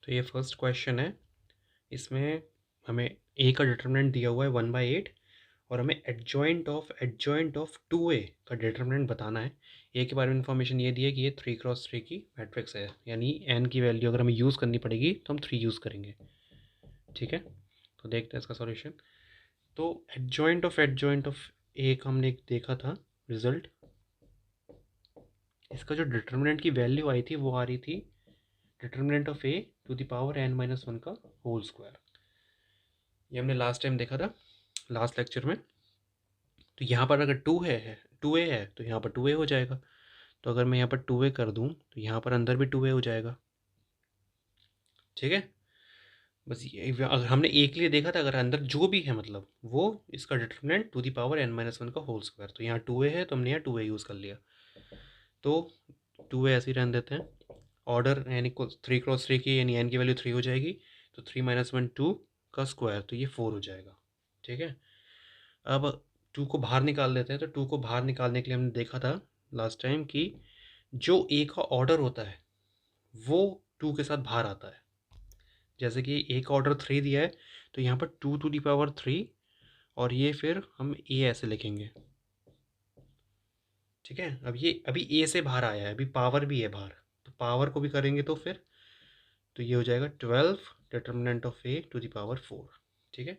तो ये first question है। इसमें हमें ए का डिटरमिनेंट दिया हुआ है 1/8 और हमें एडजॉइंट ऑफ 2a का डिटरमिनेंट बताना है। ए के बारे में इन्फॉर्मेशन ये दी है कि ये 3x3 की मैट्रिक्स है, यानी एन की वैल्यू अगर हमें यूज़ करनी पड़ेगी तो हम 3 यूज़ करेंगे। ठीक है, तो देखते हैं इसका सॉल्यूशन। तो एडजॉइंट ऑफ ए का हमने देखा था रिजल्ट। इसका जो डिटरमिनेंट की वैल्यू आई थी वो आ रही थी determinant of A to the power n-1 का होल स्क्वायर। ये हमने लास्ट टाइम देखा था, लास्ट लेक्चर में। तो यहाँ पर अगर 2a है तो यहाँ पर 2a हो जाएगा। तो अगर मैं यहाँ पर 2a कर दूँ तो यहाँ पर अंदर भी 2a हो जाएगा। ठीक है, बस ये अगर हमने ए के लिए देखा था, अगर अंदर जो भी है मतलब वो इसका determinant to the power n-1 का होल स्क्वायर। तो यहाँ 2a है तो हमने यहाँ 2a यूज़ कर लिया। तो 2a ऐसे ही रहने देते हैं। ऑर्डर यानी 3x3 की, यानी n की वैल्यू 3 हो जाएगी। तो 3 - 1 2 का स्क्वायर, तो ये 4 हो जाएगा। ठीक है, अब 2 को बाहर निकाल देते हैं। तो 2 को बाहर निकालने के लिए हमने देखा था लास्ट टाइम कि जो ए का ऑर्डर होता है वो 2 के साथ बाहर आता है। जैसे कि ए का ऑर्डर 3 दिया है तो यहाँ पर 2 टू दी पावर 3, और ये फिर हम ए ऐसे लिखेंगे। ठीक है, अब ये अभी ए से बाहर आया है, अभी पावर भी है बाहर, तो पावर को भी करेंगे तो फिर तो ये हो जाएगा 12 determinant of A to the power 4। ठीक है,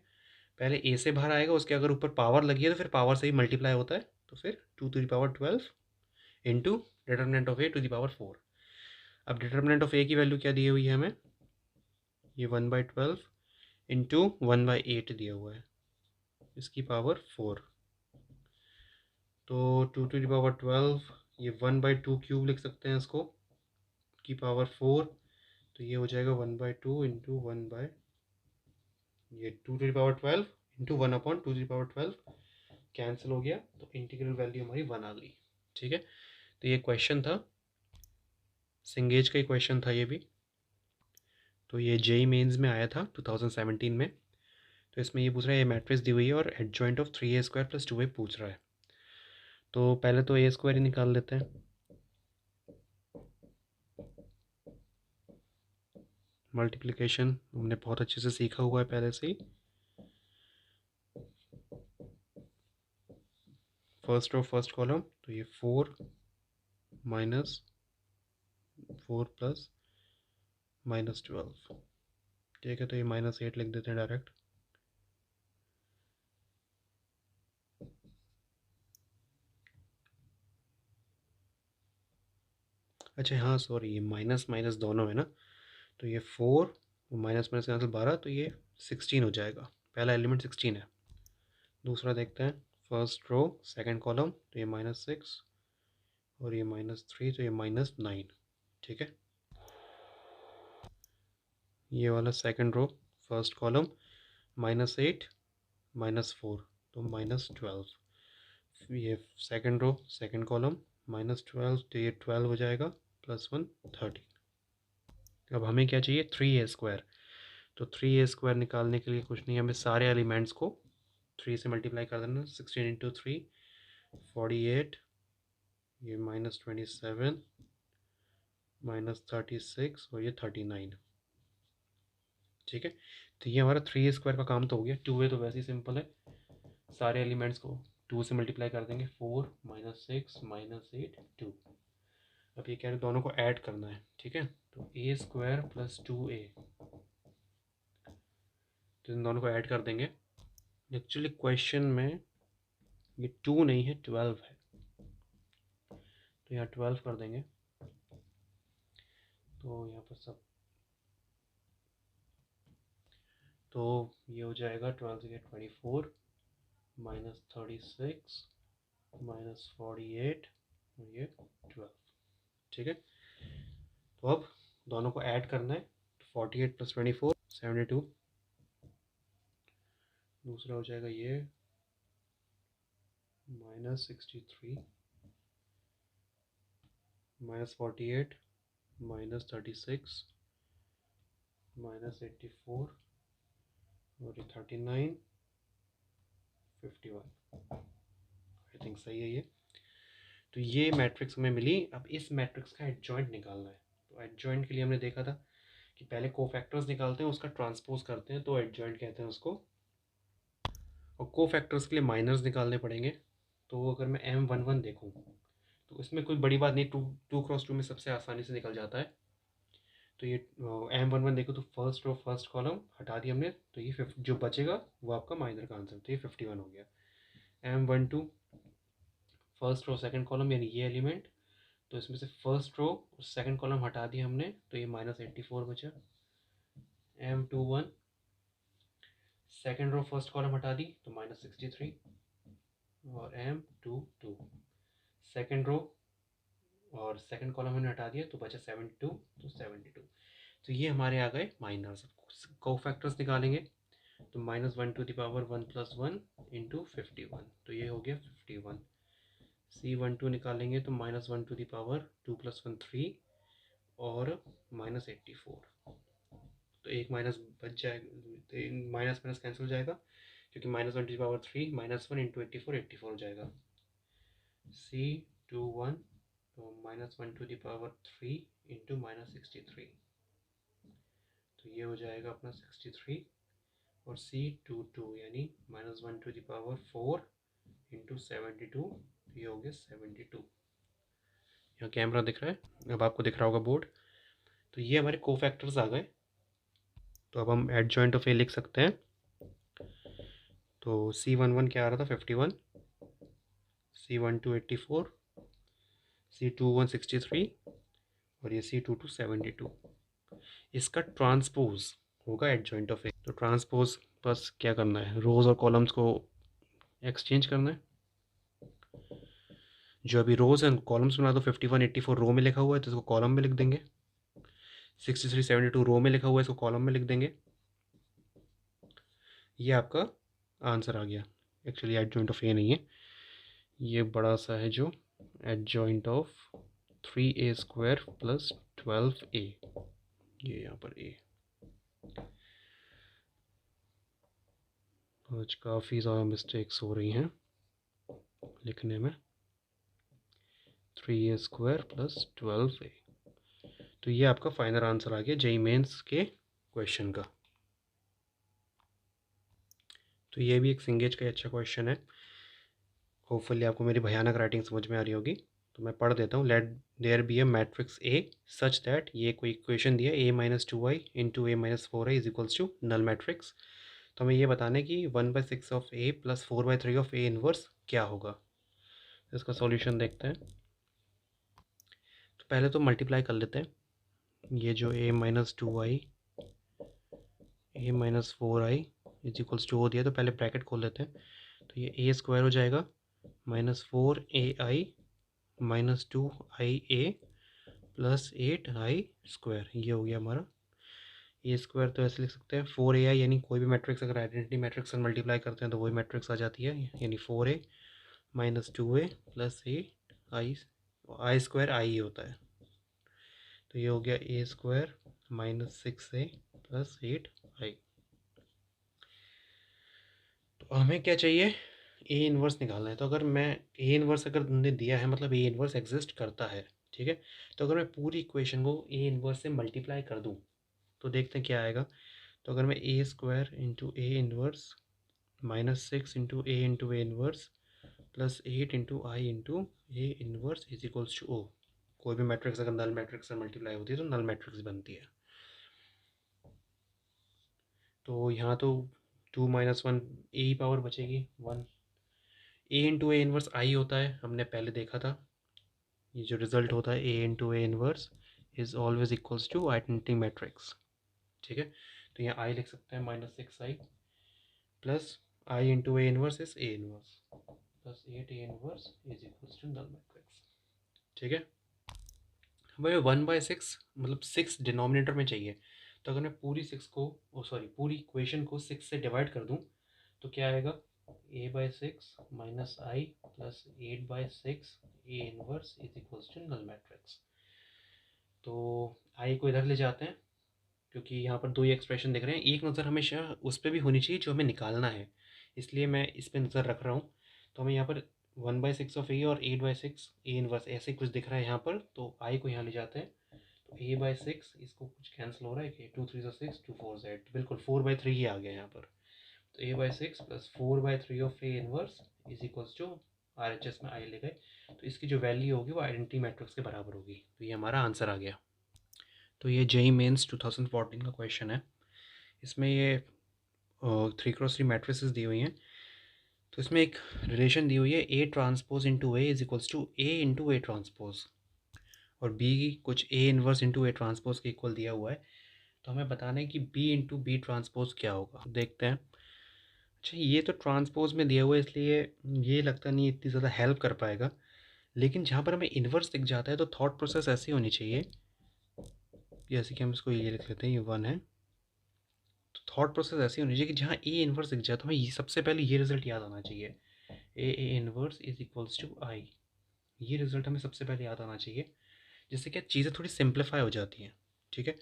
पहले ए से बाहर आएगा, उसके अगर ऊपर पावर लगी है तो फिर पावर से ही मल्टीप्लाई होता है, तो फिर 2 to the power 12 into determinant of A to the power 4। अब डिटर्मिनेंट ऑफ ए की वैल्यू क्या दी हुई है हमें, ये 1/12 इंटू 1/8 दिया हुआ है, इसकी पावर 4। तो 2 टू द पावर 12, ये 1/2 क्यूब लिख सकते हैं इसको, की पावर 4। तो ये हो जाएगा 1/2 इंटू 1 ये 2 to the power 12 into 1/2 to the power 12 cancel हो गया, तो इंटीग्रल वैल्यू हमारी 1 आ गई। ठीक है, तो ये क्वेश्चन था, सिंगेज का ही क्वेश्चन था ये भी। तो ये जेई मेंस में आया था 2017 में। तो इसमें ये पूछ रहा है, ये मैट्रिक्स दी हुई है और एडजॉइंट ऑफ 3a² + 2a पूछ रहा है। तो पहले तो a² ही निकाल लेते हैं। मल्टीप्लिकेशन हमने बहुत अच्छे से सीखा हुआ है पहले से ही। फर्स्ट रो फर्स्ट कॉलम, तो ये 4 - 4 + -12। ठीक है, तो ये -8 लिख देते हैं डायरेक्ट। अच्छा हाँ सॉरी, ये माइनस माइनस दोनों है ना। तो ये 4 माइनस माइनस कैंसिल 12, तो ये 16 हो जाएगा। पहला एलिमेंट 16 है। दूसरा देखते हैं, फर्स्ट रो सेकंड कॉलम, तो ये -6 और ये -3, तो ये -9। ठीक है, ये वाला सेकंड रो फर्स्ट कॉलम, -8 -4, तो -12। ये सेकंड रो सेकंड कॉलम, -12, तो ये 12 हो जाएगा, +1 13। अब हमें क्या चाहिए, 3a²। तो 3a² निकालने के लिए कुछ नहीं, हमें सारे एलिमेंट्स को 3 से मल्टीप्लाई कर देना। 16 इंटू 3 48, ये -27 -36 और ये 39। ठीक है, तो ये हमारा 3a² का काम तो हो गया। 2a तो वैसे ही सिंपल है, सारे एलिमेंट्स को 2 से मल्टीप्लाई कर देंगे। 4 -6 -8 2। अब ये कह रहे दोनों को ऐड करना है। ठीक है, तो a² + 2a, तो इन दोनों को ऐड कर देंगे। एक्चुअली क्वेश्चन में ये 2 नहीं है, 12 है, तो यहाँ 12 कर देंगे। तो यहाँ पर सब, तो ये हो जाएगा 12 से 24 -36 -48 और ये 12। ठीक है, तो अब दोनों को ऐड करना है। 48 + 24 72। दूसरा हो जाएगा ये -63 -48 -36 -84 और ये 39 51। आई थिंक सही है ये। तो ये मैट्रिक्स हमें मिली। अब इस मैट्रिक्स का एडजॉइंट निकालना है। तो एडजॉइंट के लिए हमने देखा था कि पहले कोफैक्टर्स निकालते हैं, उसका ट्रांसपोज करते हैं, तो एडजॉइंट कहते हैं उसको। और कोफैक्टर्स के लिए माइनर्स निकालने पड़ेंगे। तो अगर मैं M11 देखूँ तो इसमें कोई बड़ी बात नहीं, 2 × 2 में सबसे आसानी से निकल जाता है। तो ये M11 देखो तो फर्स्ट रो फर्स्ट कॉलम हटा दिया हमने, तो ये जो बचेगा वो आपका माइनर का आंसर, तो ये 51 हो गया। M12 first row second column यानी ये एलिमेंट, तो इसमें से फर्स्ट रो और सेकंड कॉलम हटा दिया हमने, तो ये -84 बचा। M21 second row first column हटा दी तो -63। और M22 सेकंड रो और सेकंड कॉलम हमने हटा दिया तो बचा 72, तो 72। तो ये हमारे आ गए माइनर्स। कोफैक्टर्स निकालेंगे तो -1 × 1 + 1 × 51, तो ये हो गया 51। C12 निकालेंगे तो -1 × 2 + 1 3 और -84, तो एक माइनस बच जाएगा, तो माइनस माइनस कैंसिल हो जाएगा, क्योंकि -1 × 3 -1 × 84 84 हो जाएगा। C21 तो -1 × 3 × -63, तो ये हो जाएगा अपना 63। और C22 यानी -1 × 4 × 72, ये हो गया 72। यहाँ कैमरा दिख रहा है, अब आपको दिख रहा होगा बोर्ड। तो ये हमारे कोफैक्टर्स आ गए। तो अब हम एडजॉइंट ऑफ ए लिख सकते हैं। तो C11 क्या आ रहा था 51, C12 84, C21 63 और ये C22 72। इसका ट्रांसपोज होगा एडजॉइंट ऑफ ए। तो ट्रांसपोज बस क्या करना है, रोज और कॉलम्स को एक्सचेंज करना है। जो अभी रोज एंड कॉलम्स बना दो, 51 84 रो में लिखा हुआ है तो इसको कॉलम में लिख देंगे, 63 72 रो में लिखा हुआ है इसको कॉलम में लिख देंगे। ये आपका आंसर आ गया। एक्चुअली एडजॉइंट ऑफ ए नहीं है, ये बड़ा सा है जो एडजॉइंट ऑफ 3a² + 12a, ये यहाँ पर a। आज काफ़ी ज़्यादा मिस्टेक्स हो रही हैं लिखने में। 3a² + 12a, तो ये आपका फाइनल आंसर आ गया जेईई मेंस के क्वेश्चन का। तो ये भी एक सिंगेज का अच्छा क्वेश्चन है। होपफुली आपको मेरी भयानक राइटिंग समझ में आ रही होगी। तो मैं पढ़ देता हूँ। Let there be a matrix A such that, ये कोई इक्वेशन दिया a - 2i × a - 4i = null matrix. तो हमें ये बताना है कि 1/6 of a + 4/3 of a inverse क्या होगा। इसका सॉल्यूशन देखते हैं। तो पहले तो मल्टीप्लाई कर लेते हैं। ये जो a - 2i a - 4i = हो दिया, तो पहले ब्रैकेट खोल लेते हैं। तो ये a² हो जाएगा -4ai - 2ia + 8i², ये हो गया हमारा। a² तो ऐसे लिख सकते हैं 4ai, यानी कोई भी मैट्रिक्स अगर आइडेंटिटी मैट्रिक्स से मल्टीप्लाई करते हैं तो वही मैट्रिक्स आ जाती है, यानी 4a - 2a + 8i, i² i ही होता है। तो ये हो गया a² - 6a + 8i। तो हमें क्या चाहिए, ए इनवर्स निकालना है। तो अगर मैं ए इनवर्स अगर तुमने दिया है, मतलब ए इनवर्स एग्जिस्ट करता है, ठीक है। तो अगर मैं पूरी इक्वेशन को ए इनवर्स से मल्टीप्लाई कर दूं तो देखते हैं क्या आएगा। तो अगर मैं a² × a inverse -6 × a × a inverse + 8 × i × a inverse = o, कोई भी मैट्रिक्स अगर नल मैट्रिक्स से मल्टीप्लाई होती है तो नल मैट्रिक्स बनती है। तो यहाँ तो 2 - 1 a ही पावर बचेगी 1। a × a इनवर्स i होता है, हमने पहले देखा था। ये जो रिजल्ट होता है a × a inverse is always equals to identity matrix, ठीक है। तो यहाँ i लिख सकते हैं -6i plus i × a inverse is a inverse plus 8a inverse is equals to null matrix, ठीक है। हमें 1/6 मतलब 6 डिनोमिनेटर में चाहिए। तो अगर मैं पूरी 6 को पूरी इक्वेशन को 6 से डिवाइड कर दूं तो क्या आएगा, a/6 - i + 8/6 a inverse is equals to null matrix. तो i को इधर ले जाते हैं, क्योंकि यहाँ पर दो ही एक्सप्रेशन दिख रहे हैं। एक नज़र हमेशा उस पर भी होनी चाहिए जो हमें निकालना है, इसलिए मैं इस पर नज़र रख रहा हूँ। तो हमें यहाँ पर 1/6 ऑफ a और 8/6 a इनवर्स ऐसे कुछ दिख रहा है यहाँ पर, तो i को यहाँ ले जाते हैं। तो तो A/6 इसको कुछ कैंसिल हो रहा है कि 2 3 6 2 4 बिल्कुल 4/3 ही आ गया यहाँ पर। तो A/6 plus 4/3 of A inverse is equals to RHS में आई ले गए, तो इसकी जो वैल्यू होगी वो आइडेंटिटी मैट्रिक्स के बराबर होगी। तो ये हमारा आंसर आ गया। तो ये JEE मेंस 2014 का क्वेश्चन है। इसमें ये 3x3 मैट्रिसेस दी हुई हैं। तो इसमें एक रिलेशन दी हुई है A transpose into A is equals to A into A transpose, और B कुछ A inverse into A transpose के इक्वल दिया हुआ है। तो हमें बताना है कि B इंटू बी ट्रांसपोज क्या होगा। देखते हैं। अच्छा, ये तो ट्रांसपोज में दिया हुआ है, इसलिए ये लगता नहीं इतनी ज़्यादा हेल्प कर पाएगा। लेकिन जहाँ पर हमें इन्वर्स दिख जाता है तो थॉट प्रोसेस ऐसी होनी चाहिए, जैसे कि हम इसको ये लिख लेते हैं, ये 1 है। तो थॉट प्रोसेस ऐसी होनी चाहिए कि जहाँ ए इन्वर्स दिख जाए तो हमें सबसे पहले ये रिजल्ट याद आना चाहिए, A inverse is equals to आई। ये रिजल्ट हमें सबसे पहले याद आना चाहिए, जिससे क्या चीज़ें थोड़ी सिंप्लीफाई हो जाती हैं। ठीक है,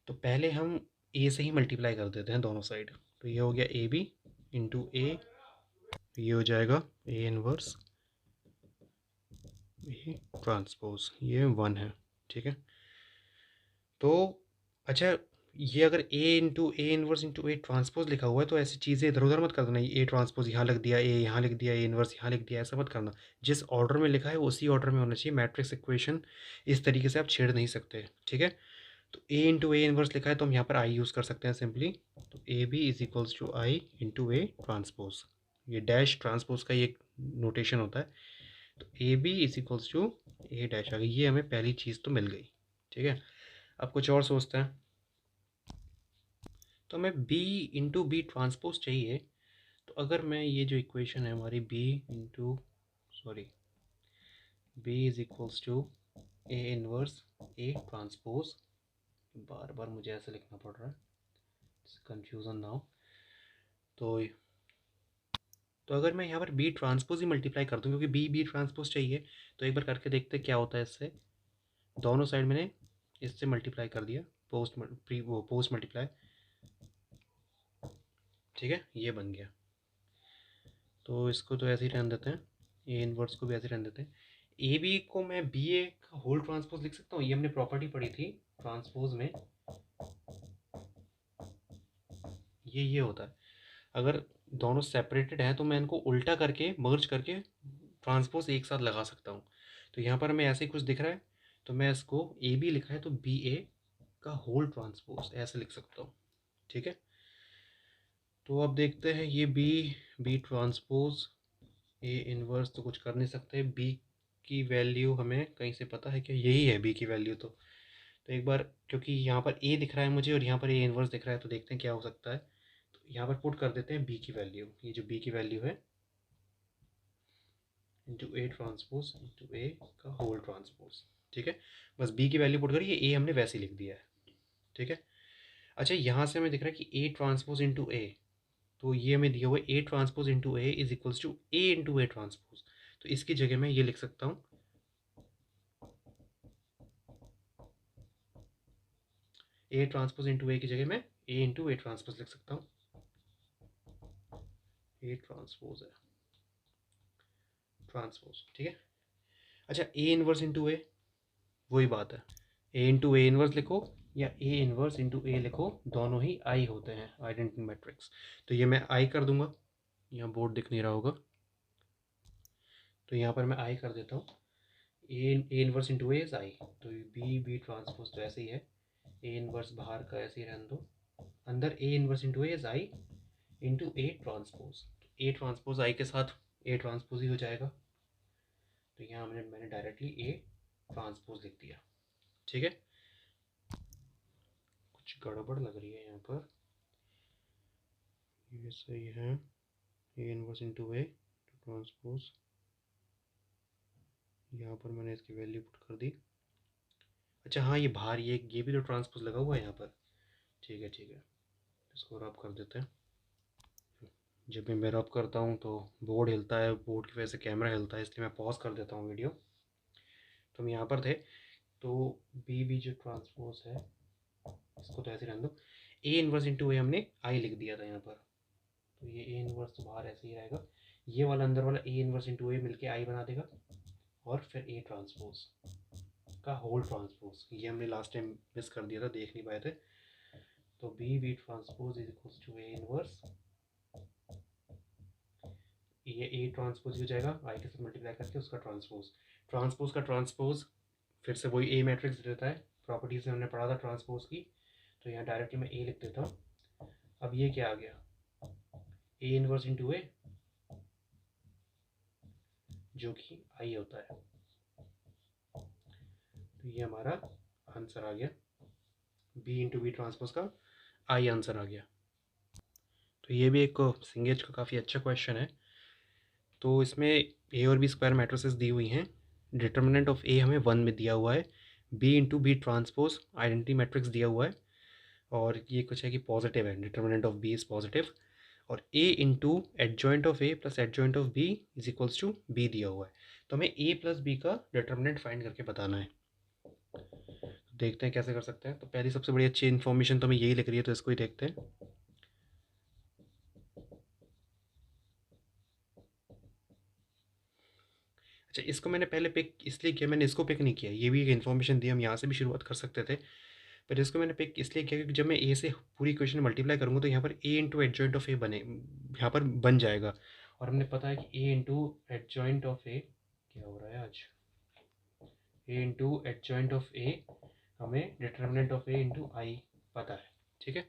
तो पहले हम ए से ही मल्टीप्लाई कर देते हैं दोनों साइड। तो ये हो गया ए बी इंटू ए, ये हो जाएगा ए इनवर्स ए ट्रांसपोज, ये 1 है। ठीक है, तो अच्छा, ये अगर A into A inverse into A transpose लिखा हुआ है तो ऐसी चीज़ें इधर उधर मत कर देना, ए ट्रांसपोज यहाँ लिख दिया, ए यहाँ लिख दिया, ए इनवर्स यहाँ लिख दिया, ऐसा मत करना। जिस ऑर्डर में लिखा है उसी ऑर्डर में होना चाहिए। मैट्रिक्स इक्वेशन इस तरीके से आप छेड़ नहीं सकते। ठीक है, तो ए इंटू ए इनवर्स लिखा है तो हम यहाँ पर आई यूज़ कर सकते हैं सिंपली। तो A B is equals to I into A transpose, ये डैश ट्रांसपोज का ये नोटेशन होता है। तो A B is equals to A dash आ गई, ये हमें पहली चीज़ तो मिल गई। ठीक है, अब कुछ और सोचते हैं। तो हमें बी इंटू बी ट्रांसपोज चाहिए। तो अगर मैं ये जो इक्वेशन है हमारी B is equals to A inverse A transpose, बार बार मुझे ऐसे लिखना पड़ रहा है, कंफ्यूजन ना हो। तो अगर मैं यहाँ पर बी ट्रांसपोज ही मल्टीप्लाई कर दूँ, क्योंकि बी ट्रांसपोज चाहिए, तो एक बार करके देखते क्या होता है इससे। दोनों साइड मैंने इससे मल्टीप्लाई कर दिया, पोस्ट मल्टीप्लाई। ठीक है, ये बन गया। तो इसको तो ऐसे ही रहने देते हैं, ए इनवर्स को भी ऐसे ही रहने देते हैं। ए बी को मैं बी ए का होल ट्रांसपोज लिख सकता हूँ, ये हमने प्रॉपर्टी पढ़ी थी ट्रांसपोज में, ये होता है। अगर दोनों सेपरेटेड हैं तो मैं इनको उल्टा करके मर्ज करके ट्रांसपोज एक साथ लगा सकता हूँ। तो यहाँ पर हमें ऐसे ही कुछ दिख रहा है, तो मैं इसको ए बी लिखा है तो बी ए का होल ट्रांसपोज ऐसे लिख सकता हूँ। ठीक है, तो अब देखते हैं ये बी ट्रांसपोज ए इनवर्स तो कुछ कर नहीं सकते। बी की वैल्यू हमें कहीं से पता है कि यही है बी की वैल्यू। तो एक बार, क्योंकि यहाँ पर ए दिख रहा है मुझे और यहाँ पर ए इनवर्स दिख रहा है, तो देखते हैं क्या हो सकता है। तो यहाँ पर पुट कर देते हैं बी की वैल्यू, ये जो बी की वैल्यू है इंटू ए ट्रांसपोज इंटू ए का होल ट्रांसपोज। ठीक है, बस बी की वैल्यू पुट करिए, ए हमने वैसे ही लिख दिया है। ठीक है, अच्छा, यहाँ से हमें दिख रहा है कि ए ट्रांसपोज इंटू ए, तो ये हमें दिया हुआ है A transpose into A is equals to A into A transpose. तो इसकी जगह मैं ये लिख सकता हूँ, ए ट्रांसपोज इंटू ए की जगह मैं ए इंटू ए ट्रांसपोज लिख सकता हूँ। ए ट्रांसपोज है ट्रांसपोज। ठीक है, अच्छा, ए इनवर्स इंटू ए, वही बात है, ए इंटू ए इनवर्स लिखो या ए इनवर्स इंटू ए लिखो, दोनों ही आई होते हैं आइडेंटिटी मैट्रिक्स। तो ये मैं आई कर दूंगा, यहाँ बोर्ड दिख नहीं रहा होगा, तो यहाँ पर मैं आई कर देता हूँ। ए इनवर्स इंटू ए इज आई, तो बी ट्रांसपोज तो ऐसे ही है, ए इनवर्स बाहर का ऐसे ही रहने दो, अंदर A inverse into A is I into A transpose. A transpose I के साथ ए ट्रांसपोज ही हो जाएगा, तो यहाँ मैंने डायरेक्टली ए ट्रांसपोज लिख दिया। ठीक है, कुछ गड़बड़ लग रही है यहाँ पर, ये सही है, ए इनवर्स इंटू ए ट्रांसपोज, यहाँ पर मैंने इसकी वैल्यू पुट कर दी। अच्छा हाँ, ये बाहर ये भी तो ट्रांसपोज लगा हुआ है यहाँ पर। ठीक है, इसको रब कर देते हैं। जब भी मैं रब करता हूँ तो बोर्ड हिलता है, बोर्ड की वजह से कैमरा हिलता है, इसलिए मैं पॉज कर देता हूँ वीडियो। तो हम यहाँ पर थे, तो बी जो ट्रांसपोज है इसको तो ऐसे रहने दो, ए इनवर्स इंटू ए हमने आई लिख दिया था यहाँ पर, तो ये ए इनवर्स तो बाहर ऐसे ही रहेगा, ये वाला अंदर वाला ए इनवर्स इंटू ए मिलके आई बना देगा, और फिर ए ट्रांसपोज का होल ट्रांसपोज, ये हमने लास्ट टाइम मिस कर दिया था, देख नहीं पाए थे। तो B transpose is equals to A inverse, ये ए ट्रांसपोज हो जाएगा आई के साथ मल्टीप्लाई करके उसका ट्रांसपोज, ट्रांसपोज का ट्रांसपोज फिर से वही ए मैट्रिक्स देता है, प्रॉपर्टीज में हमने पढ़ा था ट्रांसपोज की, तो यहाँ डायरेक्टली मैं ए लिख देता हूँ। अब ये क्या आ गया, ए इनवर्स इंटू ए, जो कि आई होता है। तो ये हमारा आंसर आ गया, बी इंटू बी ट्रांसपोज का आई आंसर आ गया। तो ये भी एक सिंगेज का काफ़ी अच्छा क्वेश्चन है। तो इसमें ए और बी स्क्वायर मैट्रिसेस दी हुई हैं, डिटर्मिनेंट ऑफ ए हमें 1 में दिया हुआ है, B into B transpose identity matrix दिया हुआ है, और ये कुछ है कि पॉजिटिव है, determinant of B is positive, और A into adjoint of A plus adjoint of B is equals to B दिया हुआ है। तो हमें ए प्लस बी का डिटर्मिनेंट फाइंड करके बताना है। तो देखते हैं कैसे कर सकते हैं। तो पहली सबसे बड़ी अच्छी इन्फॉर्मेशन तो हमें यही लिख रही है, तो इसको ही देखते हैं। अच्छा, इसको मैंने पहले पिक इसलिए किया, मैंने इसको पिक नहीं किया, ये भी एक इन्फॉर्मेशन दी, हम यहाँ से भी शुरुआत कर सकते थे, पर इसको मैंने पिक इसलिए किया क्योंकि जब मैं ए से पूरी इक्वेशन मल्टीप्लाई करूँगा तो यहाँ पर ए इंटू एडजॉइंट ऑफ ए बने, यहाँ पर बन जाएगा। और हमने पता है कि ए इंटू एडजॉइंट ऑफ ए, क्या हो रहा है आज, ए इंटू एडजॉइंट ऑफ ए हमें डिटर्मिनेंट ऑफ ए इंटू आई पता है, ठीक है।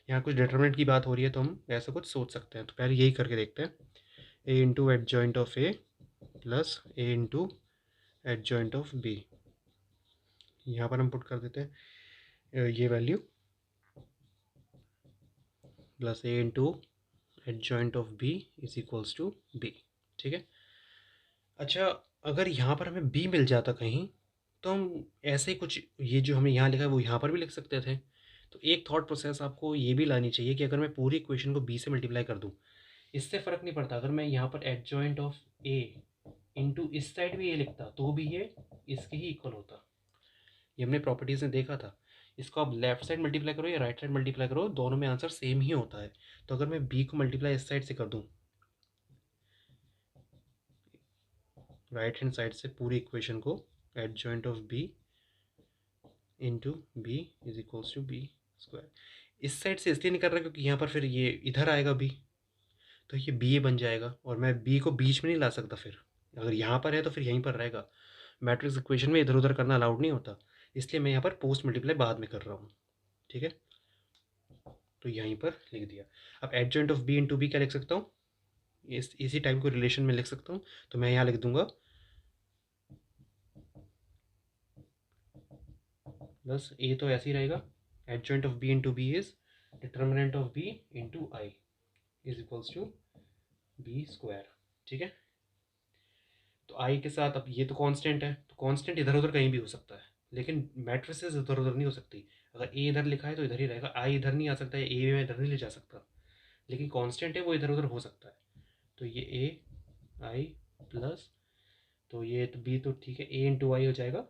यहाँ कुछ डिटर्मिनेंट की बात हो रही है तो हम ऐसा कुछ सोच सकते हैं, तो पहले यही करके देखते हैं, A into adjoint of A plus A into adjoint of B, यहाँ पर हम पुट कर देते हैं ये value, plus A into adjoint of B is equals to B, ठीक है। अच्छा, अगर यहाँ पर हमें बी मिल जाता कहीं तो हम ऐसे ही कुछ, ये जो हमें यहाँ लिखा है वो यहाँ पर भी लिख सकते थे। तो एक थॉट प्रोसेस आपको ये भी लानी चाहिए कि अगर मैं पूरी इक्वेशन को बी से मल्टीप्लाई कर दूँ, इससे फ़र्क नहीं पड़ता, अगर मैं यहाँ पर एडजॉइंट ऑफ ए इंटू इस साइड भी ए लिखता तो भी ये इसके ही इक्वल होता। ये हमने प्रॉपर्टीज़ में देखा था। इसको आप लेफ्ट साइड मल्टीप्लाई करो या राइट साइड मल्टीप्लाई करो, दोनों में आंसर सेम ही होता है। तो अगर मैं बी को मल्टीप्लाई इस साइड से कर दूँ, राइट हैंड साइड से पूरी इक्वेशन को, adjoint of B into B is equals to B square, इस साइड से इसलिए नहीं कर रहा क्योंकि यहाँ पर फिर ये इधर आएगा बी, तो ये बी बन जाएगा, और मैं बी को बीच में नहीं ला सकता, फिर अगर यहाँ पर है तो फिर यहीं पर रहेगा। मैट्रिक्स इक्वेशन में इधर उधर करना अलाउड नहीं होता, इसलिए मैं यहाँ पर पोस्ट मल्टीप्लाई बाद में कर रहा हूँ, ठीक है। तो यहीं पर लिख दिया। अब adjoint of B into B क्या लिख सकता हूँ, इसी टाइप को रिलेशन में लिख सकता हूँ, तो मैं यहाँ लिख दूंगा प्लस ए तो ऐसे ही रहेगा, adjoint of B into B is determinant of B into I is equals to B square, ठीक है। तो आई के साथ, अब ये तो कांस्टेंट है, तो कांस्टेंट इधर उधर कहीं भी हो सकता है, लेकिन मैट्रिसेस इधर उधर नहीं हो सकती। अगर ए इधर लिखा है तो इधर ही रहेगा, आई इधर नहीं आ सकता है, ए में इधर नहीं ले जा सकता, लेकिन कांस्टेंट है वो इधर उधर हो सकता है। तो ये ए आई प्लस, तो ये तो बी तो ठीक है, ए इंटू आई हो जाएगा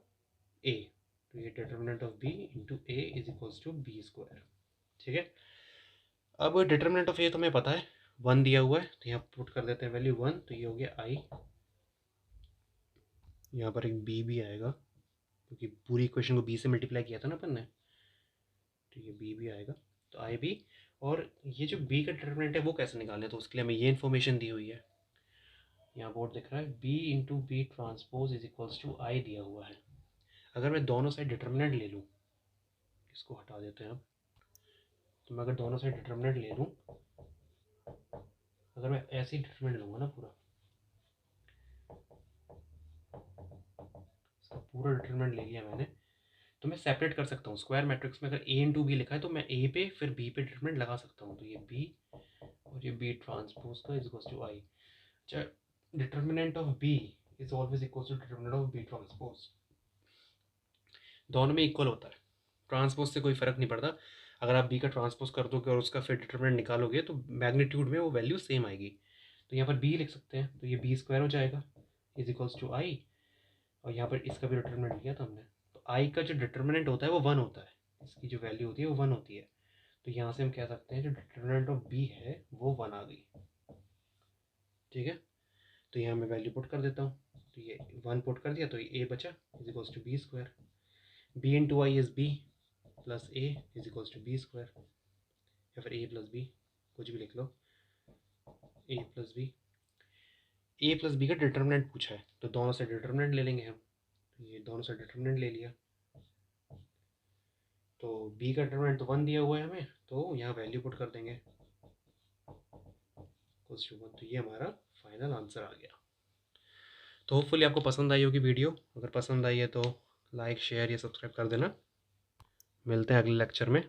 ए, तो ये determinant of B into A is equals to B square, ठीक है। अब डिटर्मिनेंट ऑफ ए तो हमें पता है 1 दिया हुआ है, तो यहाँ पुट कर देते हैं वैल्यू 1, तो ये हो गया आई, यहाँ पर एक बी भी आएगा क्योंकि पूरी इक्वेशन को बी से मल्टीप्लाई किया था ना अपन ने, तो ये बी भी आएगा, तो आई बी। और ये जो बी का डिटर्मिनेंट है वो कैसे निकालें, तो उसके लिए हमें ये इन्फॉर्मेशन दी हुई है, यहाँ बोर्ड दिख रहा है, B into B transpose is equals to I दिया हुआ है। अगर मैं दोनों साइड डिटर्मिनेंट ले लूँ, इसको हटा देते हैं अब, तो मैं अगर दोनों साइड डिटर्मिनेंट ले लूँ, अगर मैं ऐसे ही डिटर्मिनेंट लूँगा ना पूरा, इसका पूरा डिटर्मिनेंट ले लिया मैंने, तो मैं सेपरेट कर सकता हूँ। स्क्वायर मैट्रिक्स में अगर ए इंटू बी लिखा है तो मैं ए पे फिर बी पे डिटरमिनेंट लगा सकता हूँ, तो ये बी और ये बी ट्रांसपोज का इज इक्वल्स टू आई। अच्छा, determinant of B is always equals to determinant of B transpose, दोनों में इक्वल होता है, ट्रांसपोज से कोई फर्क नहीं पड़ता। अगर आप बी का ट्रांसपोज कर दोगे और उसका फिर डिटर्मिनेंट निकालोगे तो मैग्नीट्यूड में वो वैल्यू सेम आएगी। तो यहाँ पर बी लिख सकते हैं, तो ये बी स्क्वायर हो जाएगा इज इक्वल्स टू आई, और यहाँ पर इसका भी डिटर्मिनेंट लिया था हमने, तो आई का जो डिटर्मिनेंट होता है वो 1 होता है, इसकी जो वैल्यू होती है वो 1 होती है। तो यहाँ से हम कह सकते हैं जो डिटर्मिनेंट ऑफ बी है वो 1 आ गई, ठीक है। तो यहाँ मैं वैल्यू पुट कर देता हूँ, तो ये 1 पुट कर दिया तो ये ए बचा is equals to B square. B into I is B plus A is equals to B square, या फिर ए प्लस बी, कुछ भी लिख लो, A plus B. A plus B का डिटर्मिनेंट पूछा है तो दोनों से डिटर्मिनेंट ले लेंगे हम, ये दोनों से डिटर्मिनेंट ले लिया। तो बी का डिटर्मिनेंट तो 1 दिया हुआ है हमें, तो यहाँ वैल्यू पुट कर देंगे इक्वल्स टू 1। तो ये हमारा फाइनल आंसर आ गया। तो होपफुली आपको पसंद आई होगी वीडियो। अगर पसंद आई है तो लाइक शेयर या सब्सक्राइब कर देना। मिलते हैं अगले लेक्चर में।